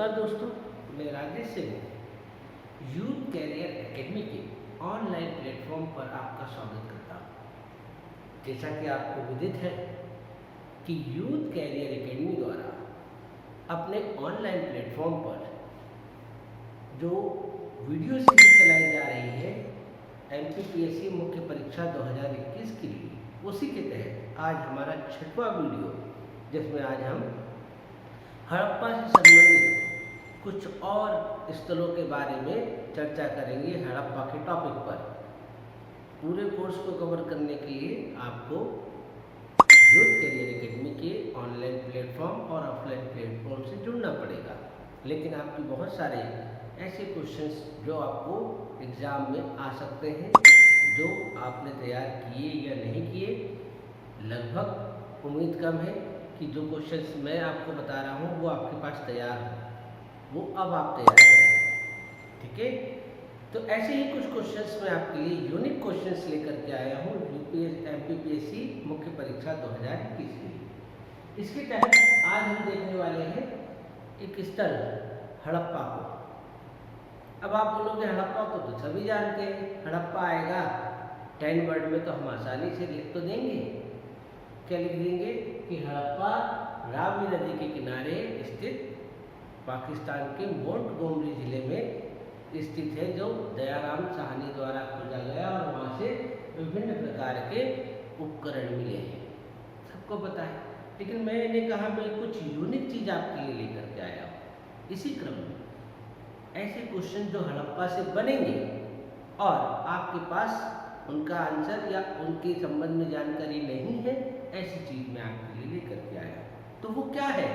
नमस्कार दोस्तों, मैं Rajesh Singh youth career academy के ऑनलाइन प्लेटफॉर्म पर आपका स्वागत करता हूँ। जैसा कि आपको विदित है कि यूथ कैरियर एकेडमी द्वारा अपने ऑनलाइन प्लेटफॉर्म पर जो वीडियो सीरीज चलाई जा रही है एमपीपीएससी मुख्य परीक्षा 2021 के लिए, उसी के तहत आज हमारा 6वां वीडियो, जिसमें आज हम हड़प्पा से संबंधित कुछ और स्थलों के बारे में चर्चा करेंगे। हड़प्पा के टॉपिक पर पूरे कोर्स को कवर करने के लिए आपको यूथ कैरियर एकेडमी के ऑनलाइन प्लेटफॉर्म और ऑफलाइन प्लेटफॉर्म से जुड़ना पड़ेगा। लेकिन आपके बहुत सारे ऐसे क्वेश्चंस जो आपको एग्ज़ाम में आ सकते हैं, जो आपने तैयार किए या नहीं किए, लगभग उम्मीद कम है कि जो क्वेश्चंस मैं आपको बता रहा हूँ वो आपके पास तैयार हो, वो अब आप तैयार करें। ठीक है, तो ऐसे ही कुछ क्वेश्चंस मैं आपके लिए यूनिक क्वेश्चंस लेकर के आया हूँ एमपीपीएससी मुख्य परीक्षा 2021 की। इसके तहत आज हम देखने वाले हैं एक स्थल हड़प्पा को। अब आप बोलोगे हड़प्पा को तो सभी जानते हैं, हड़प्पा आएगा 10 वर्ड में तो हम आसानी से लिख तो देंगे। क्या लिख देंगे कि हड़प्पा रावी नदी के किनारे स्थित पाकिस्तान के मोंटगोमरी जिले में स्थित है, जो दयाराम साहनी द्वारा खोजा गया और वहाँ से विभिन्न प्रकार के उपकरण मिले हैं, सबको पता है। लेकिन मैंने कहा मैं कुछ यूनिक चीज़ आपके लिए लेकर के आया हूँ। इसी क्रम में ऐसे क्वेश्चन जो हड़प्पा से बनेंगे और आपके पास उनका आंसर या उनके संबंध में जानकारी नहीं है, ऐसी चीज़ मैं आपके लिए लेकर के आया। तो वो क्या है?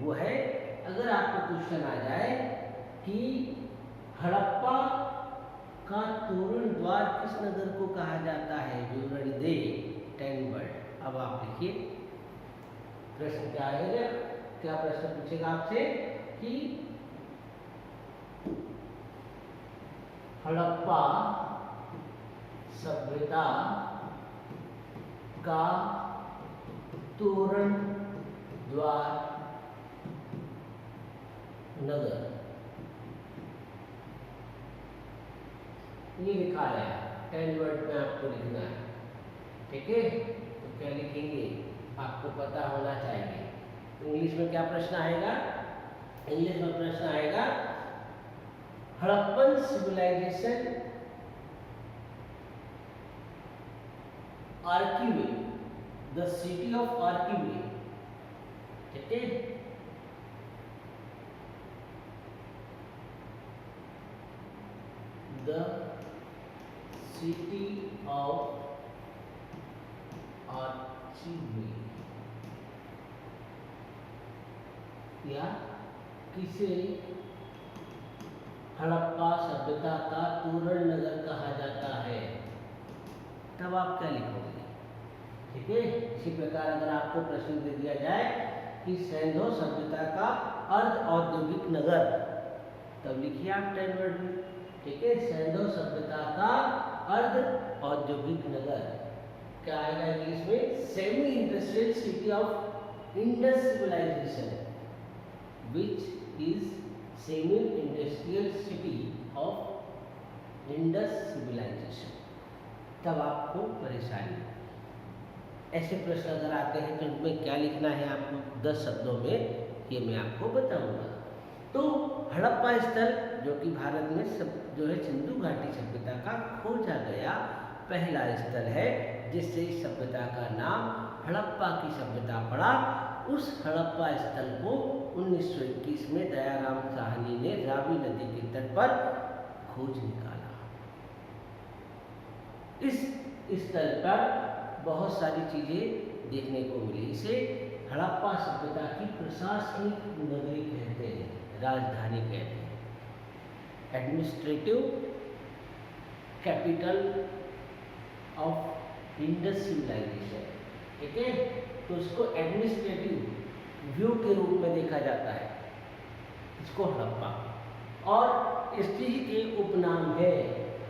वो है, अगर आपको क्वेश्चन आ जाए कि हड़प्पा का तोरण द्वार किस नगर को कहा जाता है, विवरण दे 10 वर्ड। अब आप लिखिए प्रश्न क्या आएगा, क्या प्रश्न पूछेगा आपसे कि हड़प्पा सभ्यता का तोरण द्वार नगर, ये लिखा है 10 वर्ड में आपको लिखना है। ठीक है, तो क्या लिखेंगे आपको पता होना चाहिए। इंग्लिश में क्या प्रश्न आएगा? इंग्लिश में प्रश्न आएगा हड़प्पन सिविलाइजेशन आर्कीवे, द सिटी ऑफ आर्कीवे। ठीक है, द सिटी ऑफ आर्कीवे, या किसे हड़प्पा सभ्यता का तोरण नगर कहा जाता है। तब आप क्या लिखोगे? ठीक है, इसी प्रकार अगर आपको प्रश्न दे दिया जाए कि सैंधो सभ्यता का अर्ध औद्योगिक नगर, तब लिखिए आप 10 वर्ड में। ठीक है, सैंधो सभ्यता का अर्ध औद्योगिक नगर क्या आएगा इंग्लिश में? Semi industrial city of Indus civilization, which is semi industrial city of Indus civilization. तब आपको परेशानी। ऐसे प्रश्न अगर आते हैं तो उनमें क्या लिखना है आपको 10 शब्दों में, ये मैं आपको बताऊंगा। तो हड़प्पा स्थल जो कि भारत में जो है सिंधु घाटी सभ्यता का खोजा गया पहला स्थल है, जिससे इस सभ्यता का नाम हड़प्पा की सभ्यता पड़ा। उस हड़प्पा स्थल को 1921 में दयाराम साहनी ने रावी नदी के तट पर खोज निकाला। इस स्थल पर बहुत सारी चीज़ें देखने को मिली। इसे हड़प्पा सभ्यता की प्रशासनिक नगरी कहते हैं, राजधानी कहते हैं, administrative capital of Indus civilization. ठीक है, तो इसको एडमिनिस्ट्रेटिव व्यू के रूप में देखा जाता है इसको हड़प्पा, और इसकी एक उपनाम है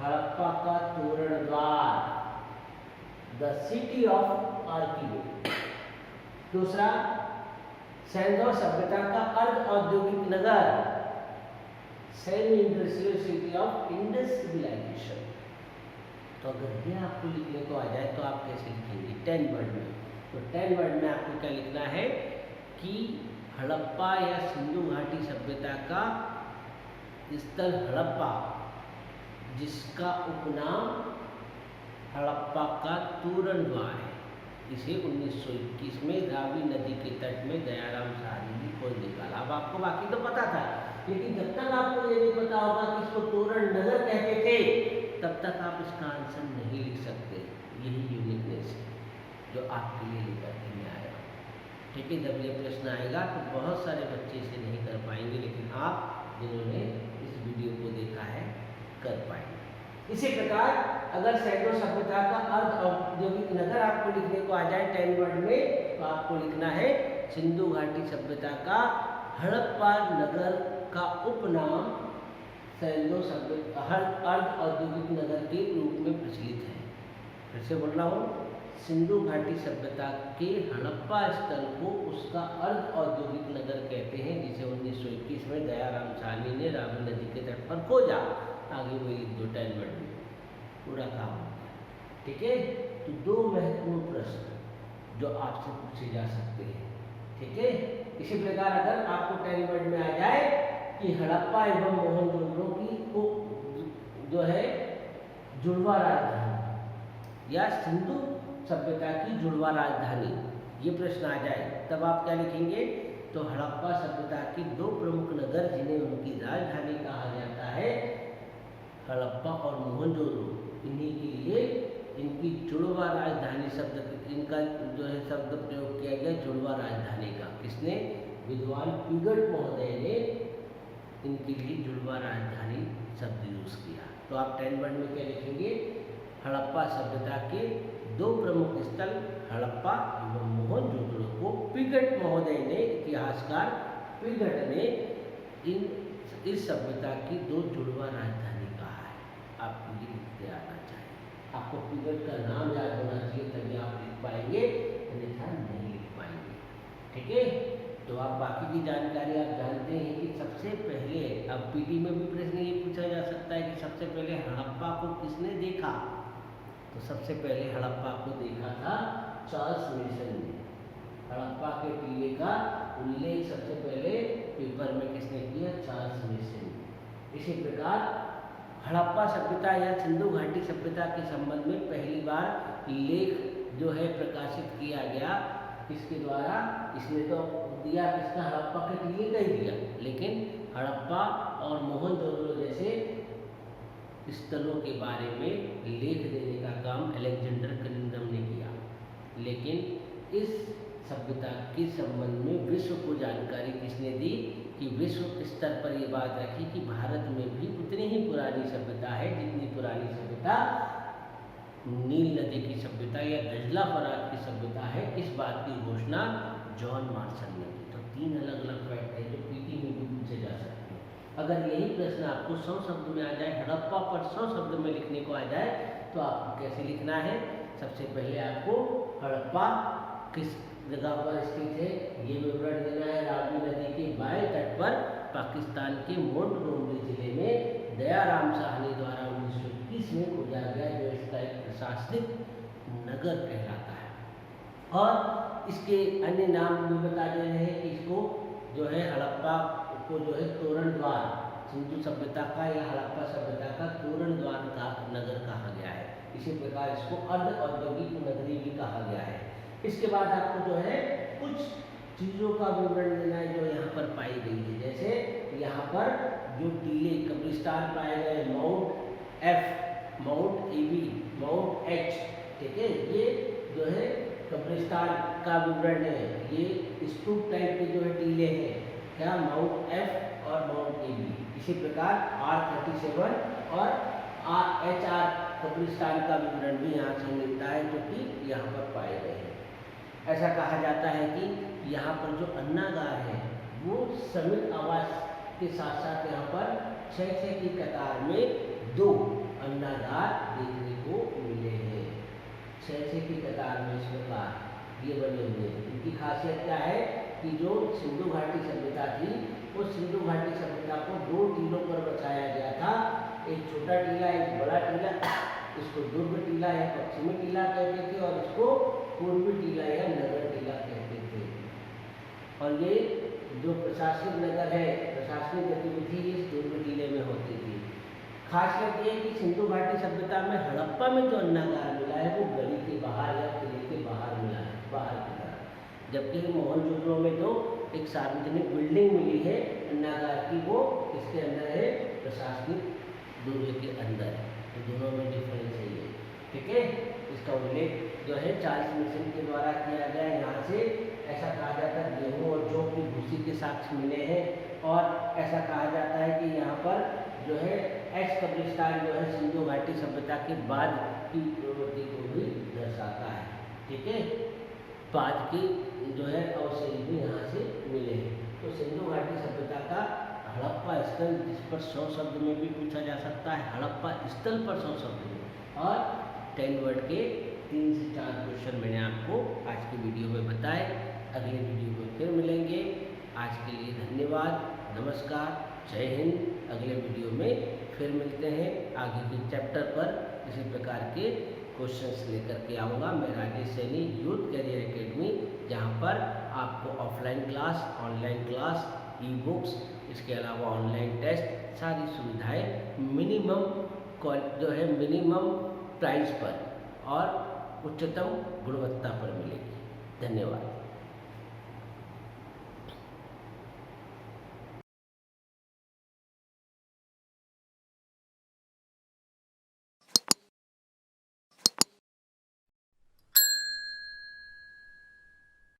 हड़प्पा का तोरण द्वार, द सिटी ऑफ आर्कीवे। दूसरा, सैंधव सभ्यता का अर्ध औद्योगिक नगर, semi industrial city of Indus civilization. तो अगर ये आपको लिखने को आ जाए तो आप कैसे लिखेंगे 10 वर्ड में? तो 10 वर्ड में आपको क्या लिखना है कि हड़प्पा या सिंधु घाटी सभ्यता का स्थल हड़प्पा, जिसका उपनाम हड़प्पा का तोरण द्वार है, इसे 1921 में रावी नदी के तट में दयाराम साहनी ने खोज निकाला। अब आपको बाकी तो पता था, लेकिन जब तक आपको ये नहीं पता होगा कि इसको तोरण नगर कहते थे, तब तक आप इसका आंसर नहीं लिख सकते। यही यूनिकनेस है जो आपके लिए लेकर के मैं आया। ठीक है, जब ये प्रश्न आएगा तो बहुत सारे बच्चे इसे नहीं कर पाएंगे, लेकिन आप जिन्होंने इस वीडियो को देखा है कर पाएंगे। इसी प्रकार अगर सैंधव सभ्यता का अर्ध औद्योगिक नगर आपको लिखने को आ जाए 10 वर्ड में, तो आपको लिखना है सिंधु घाटी सभ्यता का हड़प्पा नगर का उपनाम सैंधव सभ्यता अर्ध औद्योगिक नगर के रूप में प्रचलित है। फिर से बोल रहा हूँ, सिंधु घाटी सभ्यता के हड़प्पा स्थल को उसका अर्ध औद्योगिक नगर कहते हैं, जिसे 1921 में दयाराम साहनी ने रावी नदी के तट पर खोजा। आगे वही लिख दो 10 वर्ड में, पूरा काम हो गया। ठीक है, तो 2 महत्वपूर्ण प्रश्न जो आपसे पूछे जा सकते हैं। ठीक है, इसी प्रकार अगर आपको 10 वर्ड में आ जाए कि हड़प्पा एवं मोहनजोदड़ो की को जो है जुड़वा राजधानी या सिंधु सभ्यता की जुड़वा राजधानी, ये प्रश्न आ जाए, तब आप क्या लिखेंगे? तो हड़प्पा सभ्यता की 2 प्रमुख नगर जिन्हें उनकी राजधानी कहा जाता है, हड़प्पा और मोहनजोदड़ो, इन्हीं के लिए इनकी जुड़वा राजधानी शब्द, इनका जो है शब्द प्रयोग किया गया जुड़वा राजधानी का। किसने? विद्वान पिगट महोदय ने इनके लिए जुड़वा राजधानी शब्द यूज किया। तो आप 10 वर्ड में क्या लिखेंगे? हड़प्पा सभ्यता के 2 प्रमुख स्थल हड़प्पा एवं मोहनजोदड़ो को पिगट महोदय ने, इतिहासकार पिगट ने इस सभ्यता की 2 जुड़वा राजधानी कहा है। आपको ये लिखते आना चाहिए, आपको पिगट का नाम याद होना चाहिए, तभी आप लिख पाएंगे, अन्यथा नहीं लिख पाएंगे। ठीक है, तो आप बाकी की जानकारी आप जानते हैं कि सबसे पहले, अब पीटी में भी प्रश्न ये पूछा जा सकता है कि सबसे पहले हड़प्पा को किसने देखा? तो सबसे पहले हड़प्पा को देखा था चार्ल्स मेसन ने। हड़प्पा के टीले का उल्लेख सबसे पहले पेपर में किसने किया? चार्ल्स मेसन ने। इसी प्रकार हड़प्पा सभ्यता या सिंधु घाटी सभ्यता के संबंध में पहली बार लेख जो है प्रकाशित किया गया किसके द्वारा? इसने तो दिया किसका? हड़प्पा के टीले का ही दिया, लेकिन हड़प्पा और मोहनजोदड़ो जैसे स्थलों के बारे में लेख देने का काम अलेक्जेंडर कनिंघम ने किया। लेकिन इस सभ्यता के संबंध में विश्व को जानकारी किसने दी? कि विश्व स्तर पर ये बात रखी कि भारत में भी उतनी ही पुरानी सभ्यता है जितनी पुरानी सभ्यता नील नदी की सभ्यता या दजला फरात की सभ्यता है। इस बात की घोषणा जॉन मार्शल ने की। तो 3 अलग अलग फैक्ट है जो पीटी में भी पूछे जा सकते हैं। अगर यही प्रश्न आपको 100 शब्द में आ जाए, हड़प्पा पर 100 शब्द में लिखने को आ जाए, तो आपको कैसे लिखना है? सबसे पहले आपको हड़प्पा किस जगह पर स्थित है ये विवरण देना है। रावी नदी के बाएं तट पर पाकिस्तान के मोंटगोमरी जिले में दयाराम साहनी द्वारा 1921 में खोजा गया, जो इसका एक प्रशासनिक नगर कहलाता है। और इसके अन्य नाम भी बता दे रहे हैं कि इसको जो है हड़प्पा को जो है तोरण द्वार, सिंधु सभ्यता का या हड़प्पा सभ्यता का तोरण द्वार का नगर कहा गया है। इसी प्रकार इसको अर्ध औद्योगिक नगरी भी कहा गया है। इसके बाद आपको जो है कुछ चीज़ों का विवरण देना है जो यहाँ पर पाई गई है। जैसे यहाँ पर जो टीले कब्रिस्तान पाए गए, mount F, mount AB, mount H, ठीक है, ये जो है कब्रिस्तान का विवरण है। ये स्तूप टाइप के जो है टीले हैं, क्या? माउंट एफ और माउंट एबी। इसी प्रकार R37 और HR कब्रिस्तान का विवरण भी यहाँ से मिलता है, जो कि यहाँ पर पाए गए हैं। ऐसा कहा जाता है कि यहाँ पर जो अन्नागार है वो समित आवास के साथ साथ यहाँ पर 6 की कतार में 2 अन्नागार देखने को मिले हैं। 6 की कतार में इस प्रकार ये बने हुए हैं। इनकी खासियत क्या है? कि जो सिंधु घाटी सभ्यता थी, उस सिंधु घाटी सभ्यता को 2 टीलों पर बसाया गया था। एक छोटा टीला, एक बड़ा टीला। इसको दुर्ग टीला या पश्चिमी टीला कहते थे और इसको पूर्वी टीला या नगर टीला कहते थे। और ये जो प्रशासनिक नगर है, प्रशासनिक गतिविधि इस दुर्ग टीले में होती थी। खासियत ये है कि सिंधु घाटी सभ्यता में हड़प्पा में जो अन्नागार मिला है वो गली के बाहर या किले के बाहर मिला है, बाहर की तरफ। जबकि मोहनजोदड़ो में जो एक सार्वजनिक बिल्डिंग मिली है अन्नागार की, वो इसके अंदर है, प्रशासनिक दुर्ग के अंदर। तो दोनों में डिफरेंस है ये, ठीक है। इसका उल्लेख जो है चार्ल्स मिशन के द्वारा किया गया। यहाँ से ऐसा कहा जाता है गेहूँ और जौ की भूसी के साक्ष्य मिले हैं और ऐसा कहा जाता है कि यहाँ पर जो है एक्स कब्रिस्तान जो है सिंधु घाटी सभ्यता के बाद की प्रवृत्ति को भी दर्शाता है, ठीक है। बाद की जो है अवशेष भी यहाँ से मिले हैं। तो सिंधु घाटी सभ्यता का हड़प्पा स्थल, जिस पर 100 शब्द में भी पूछा जा सकता है, हड़प्पा स्थल पर 100 शब्द में, और 10 वर्ड के 3 से 4 क्वेश्चन मैंने आपको आज की वीडियो में बताए। अगले वीडियो में फिर मिलेंगे। आज के लिए धन्यवाद, नमस्कार, जय हिंद। अगले वीडियो में फिर मिलते हैं। आगे के चैप्टर पर इसी प्रकार के क्वेश्चंस लेकर के आऊँगा मैं, Rajesh Saini, youth career academy, जहाँ पर आपको offline class, online class, e books, इसके अलावा ऑनलाइन टेस्ट, सारी सुविधाएं मिनिमम जो है मिनिमम प्राइस पर और उच्चतम गुणवत्ता पर मिलेगी। धन्यवाद।